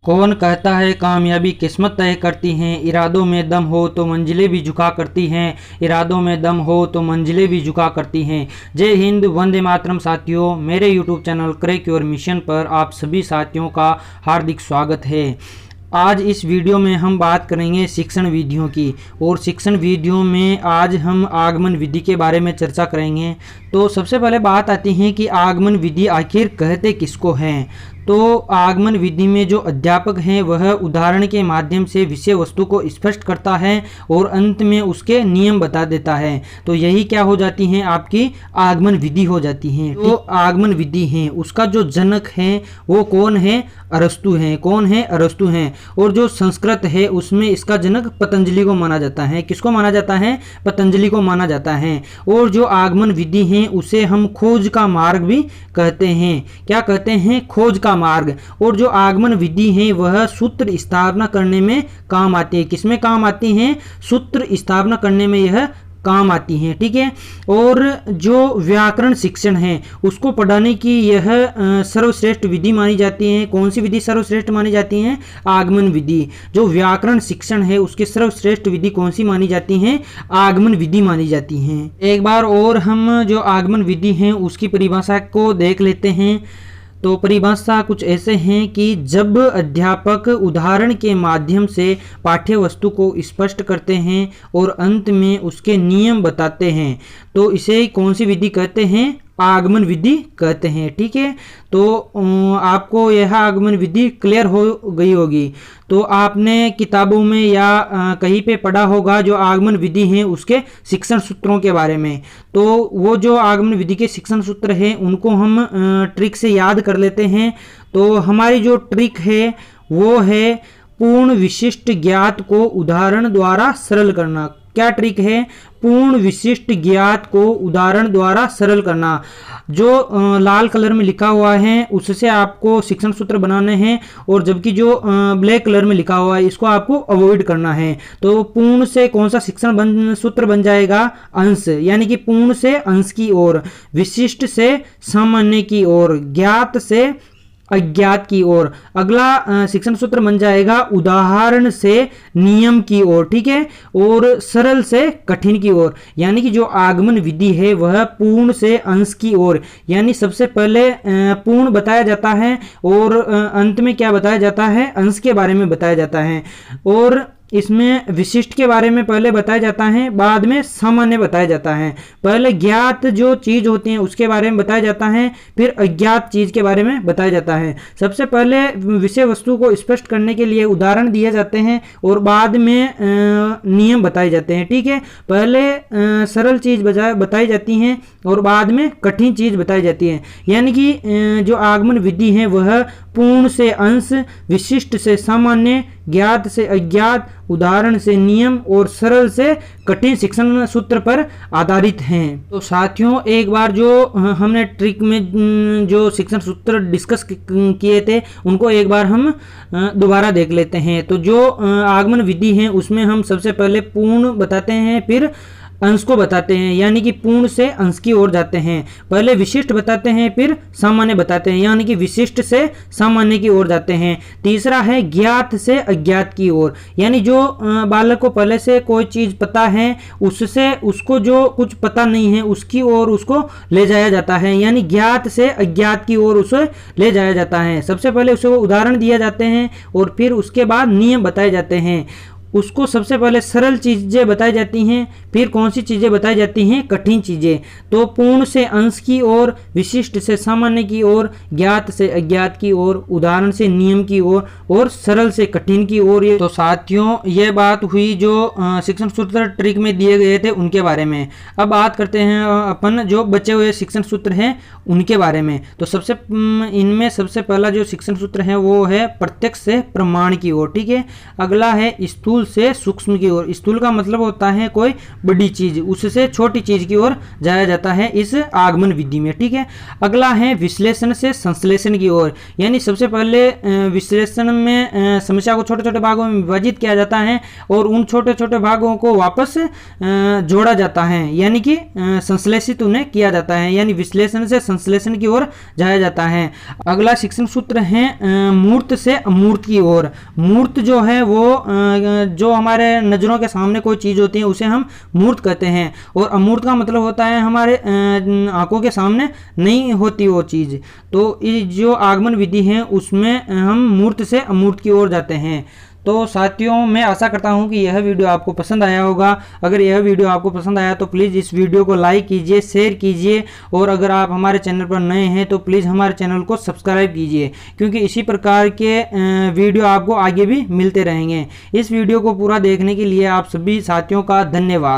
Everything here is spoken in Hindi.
कौन कहता है कामयाबी किस्मत तय करती हैं, इरादों में दम हो तो मंजिलें भी झुका करती हैं, इरादों में दम हो तो मंजिलें भी झुका करती हैं। जय हिंद, वंदे मातरम साथियों। मेरे YouTube channel crack your mission पर आप सभी साथियों का हार्दिक स्वागत है। आज इस वीडियो में हम बात करेंगे शिक्षण विधियों की, और शिक्षण विधियों में आज हम आगमन विधि के बारे में चर्चा करेंगे। तो सबसे पहले बात आती है कि आगमन विधि आखिर कहते किसको हैं। तो आगमन विधि में जो अध्यापक हैं वह उदाहरण के माध्यम से विषय वस्तु को स्पष्ट करता है और अंत में उसके नियम बता देता है। तो यही क्या हो जाती हैं, आपकी आगमन विधि हो जाती हैं। तो आगमन विधि है, उसका जो जनक है वो कौन है, अरस्तु हैं। कौन है, अरस्तु हैं। और जो संस्कृत है उसमें इसका जनक पतंजलि को माना जाता है। किसको माना जाता है, पतंजलि को माना जाता है। और जो आगमन विधि है उसे हम खोज का मार्ग भी कहते हैं। क्या कहते हैं, खोज का मार्ग। और जो आगमन विधि है वह सूत्र स्थापना करने में काम आती है। किसमें काम आती है, सूत्र स्थापना करने में यह काम आती हैं। ठीक है। और जो व्याकरण शिक्षण है उसको पढ़ाने की यह सर्वश्रेष्ठ विधि मानी जाती है। कौन सी विधि सर्वश्रेष्ठ मानी जाती है, आगमन विधि। जो व्याकरण शिक्षण है उसकी सर्वश्रेष्ठ विधि कौन सी मानी जाती है, आगमन विधि मानी जाती है। एक बार और हम जो आगमन विधि है उसकी परिभाषा को देख लेते हैं। तो परिभाषा कुछ ऐसे हैं कि जब अध्यापक उदाहरण के माध्यम से पाठ्य वस्तु को स्पष्ट करते हैं और अंत में उसके नियम बताते हैं तो इसे कौन सी विधि कहते हैं, आगमन विधि कहते हैं। ठीक है। तो आपको यह आगमन विधि क्लियर हो गई होगी। तो आपने किताबों में या कहीं पे पढ़ा होगा जो आगमन विधि है उसके शिक्षण सूत्रों के बारे में। तो वो जो आगमन विधि के शिक्षण सूत्र हैं उनको हम ट्रिक से याद कर लेते हैं। तो हमारी जो ट्रिक है वो है पूर्ण विशिष्ट ज्ञात को उदाहरण द्वारा सरल करना। क्या ट्रिक है, पूर्ण विशिष्ट ज्ञात को उदाहरण द्वारा सरल करना। जो लाल कलर में लिखा हुआ है उससे आपको शिक्षण सूत्र बनाने हैं, और जबकि जो ब्लैक कलर में लिखा हुआ है इसको आपको अवॉइड करना है। तो पूर्ण से कौन सा शिक्षण सूत्र बन जाएगा, अंश, यानी कि पूर्ण से अंश की ओर, विशिष्ट से सामान्य की ओर, ज्ञात से अज्ञात की ओर। अगला शिक्षण सूत्र बन जाएगा उदाहरण से नियम की ओर। ठीक है। और सरल से कठिन की ओर, यानी कि जो आगमन विधि है वह पूर्ण से अंश की ओर, यानी सबसे पहले पूर्ण बताया जाता है और अंत में क्या बताया जाता है, अंश के बारे में बताया जाता है। और इसमें विशिष्ट के बारे में पहले बताया जाता है, बाद में सामान्य बताया जाता है। पहले ज्ञात जो चीज होती है उसके बारे में बताया जाता है, फिर अज्ञात चीज के बारे में बताया जाता है। सबसे पहले विषय वस्तु को स्पष्ट करने के लिए उदाहरण दिए जाते हैं और बाद में नियम बताए जाते हैं। ठीक है। पहले सरल चीज बताई जाती हैं और बाद में कठिन चीज बताई जाती है। यानी कि जो आगमन विधि है वह पूर्ण से अंश, विशिष्ट से सामान्य, ज्ञात से अज्ञात, उदाहरण से नियम और सरल से कठिन शिक्षण सूत्र पर आधारित हैं। तो साथियों, एक बार जो हमने ट्रिक में जो शिक्षण सूत्र डिस्कस किए थे उनको एक बार हम दोबारा देख लेते हैं। तो जो आगमन विधि है उसमें हम सबसे पहले पूर्ण बताते हैं, फिर अंश को बताते हैं, यानी कि पूर्ण से अंश की ओर जाते हैं। पहले विशिष्ट बताते हैं, फिर सामान्य बताते हैं, यानी कि विशिष्ट से सामान्य की ओर जाते हैं। तीसरा है ज्ञात से अज्ञात की ओर, यानी जो बालक को पहले से कोई चीज पता है उससे उसको जो कुछ पता नहीं है उसकी ओर उसको ले जाया जाता है, यानी ज्ञात से अज्ञात की ओर उसे ले जाया जाता है। सबसे पहले उसे उदाहरण दिए जाते हैं और फिर उसके बाद नियम बताए जाते हैं। उसको सबसे पहले सरल चीजें बताई जाती हैं, फिर कौन सी चीजें बताई जाती हैं, कठिन चीजें। तो पूर्ण से अंश की ओर, विशिष्ट से सामान्य की ओर, ज्ञात से अज्ञात की ओर, उदाहरण से नियम की ओर और सरल से कठिन की ओर। तो साथियों, ये बात हुई जो शिक्षण सूत्र ट्रिक में दिए गए थे उनके बारे में। अब बात करते हैं अपन जो बचे हुए शिक्षण सूत्र हैं उनके बारे में। तो इनमें सबसे पहला जो शिक्षण सूत्र है वो है प्रत्यक्ष से प्रमाण की ओर। ठीक है। अगला है स्थूल स्थूल से सूक्ष्म की ओर, स्थूल का मतलब होता है कोई बड़ी चीज, उससे छोटी चीज की ओर जाया जाता है इस आगमन विधि में। ठीक है, अगला है विश्लेषण से संश्लेषण की ओर, यानी सबसे पहले विश्लेषण में समस्या को छोटे छोटे भागों में विभाजित किया जाता है और उन छोटे छोटे भागों को वापस जोड़ा जाता है, यानी कि संश्लेषित उन्हें किया जाता है, यानी विश्लेषण से संश्लेषण की ओर जाया जाता है। अगला शिक्षण सूत्र है मूर्त से अमूर्त की ओर। मूर्त जो है वो जो हमारे नजरों के सामने कोई चीज होती है उसे हम मूर्त कहते हैं, और अमूर्त का मतलब होता है हमारे आंखों के सामने नहीं होती वो चीज। तो जो आगमन विधि है उसमें हम मूर्त से अमूर्त की ओर जाते हैं। तो साथियों, मैं आशा करता हूं कि यह वीडियो आपको पसंद आया होगा। अगर यह वीडियो आपको पसंद आया तो प्लीज़ इस वीडियो को लाइक कीजिए, शेयर कीजिए, और अगर आप हमारे चैनल पर नए हैं तो प्लीज़ हमारे चैनल को सब्सक्राइब कीजिए, क्योंकि इसी प्रकार के वीडियो आपको आगे भी मिलते रहेंगे। इस वीडियो को पूरा देखने के लिए आप सभी साथियों का धन्यवाद।